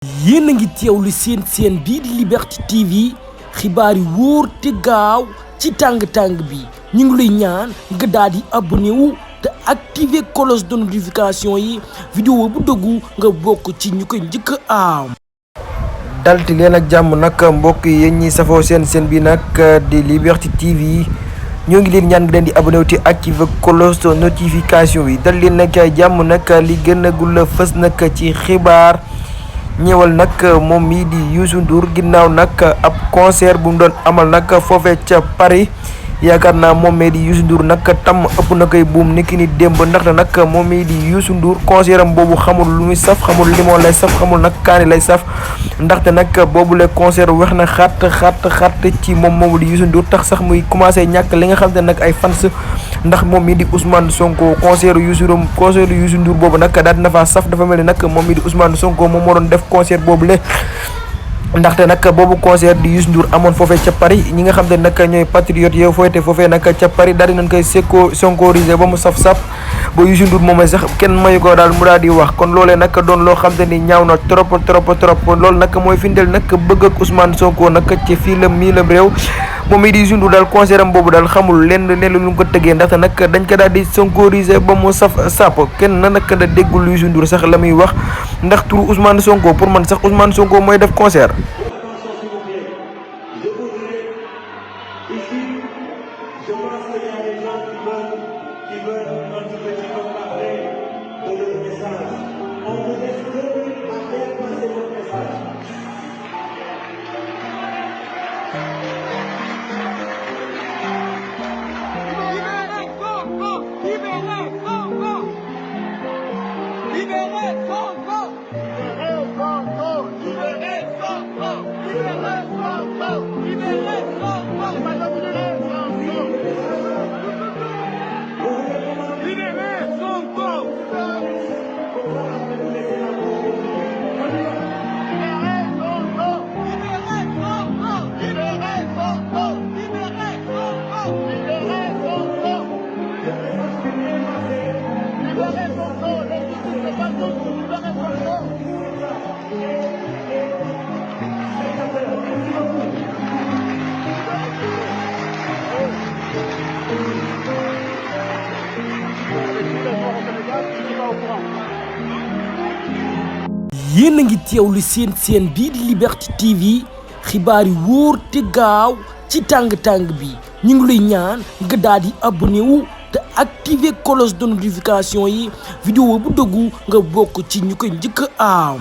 yéen a ngi teewlu seen bii di Liberté TV xibaar yi wóor te gaaw ci tàng-tàng bi ñu ngi lay ñaan nga daal di abonné wu te activer cloche de notification yi vidéo bu dëggu nga bokk ci ñu koy njëkk a am. dalti leen ak jàmm nag mbokk yi yéen ñi safoo seen bi nag di Liberté TV ñoo ngi leen ñaan ngi leen di abonné wu te activer cloche de notification yi dal leen nag jàmm nag li gën a gul fës nag ci xibaar ñëwal nag moom mii di Youssou Ndour ginnaaw nag ab concert bu mu doon amal nag foofee ca Paris yaakaar naa moom mii di Youssou Ndour nag tam ëpp na koy buum niki ni démb ndaxte nag moom mii di Youssou Ndour concert am boobu xamul lu muy saf xamul limon lay saf xamul nag kaani lay saf ndaxte nag boobule concert wax na xat ci moom moomu di Youssou Ndour tax sax muy commencé ñàkk li nga xam te nag ay fans ndax moom mii di Ousmane Sonko concert Youssou Ndour boobu nag daal dina faa saf dafa mel ni nag moom mii di Ousmane Sonko moom moo doon def concert boobu le ndaxte nag boobu concert di Youssou Ndour amoon foofee ca Paris ñi nga xam te nag ñooy patriote yow fooyte foofee nag ca Paris daal di nañ koy sonkorisé ba mu saf-saf ba Youssou Ndour moom sax kenn mayu ko daal mu daal di wax kon loolee nag doon loo xam te ni ñaaw na trop loolu nag mooy findeel nag bëgg ak Ousmane Sonko nag ci fii la réew moom mii di Youssou Ndour daal concert am boobu daal xamul lenn lu ko tëggee ndaxte nag dañ ko daal di sonkorisé ba mu sap kenn na nag da déggul Youssou Ndour sax la muy wax ndax turu Ousmane Sonko pour man sax Ousmane Sonko mooy def concert. Je pense qu'il y a des gens qui veulent un petit peu parler de leur message. On vous laisse 2 minutes à faire passer votre message. Libérez Sonko! Libérez Sonko! Libérez Sonko! Libérez Sonko! Libérez Sonko! Libérez Sonko! Libérez yéen a ngi teewlu seen bii di Liberté TV xibaar yi wóor te gaaw ci tàng-tàng bi ñu ngi lay ñaan nga daal di abonné wu te activer cloche de notification yi vidéo bu dëggu nga bokk ci ñu koy njëkk a am.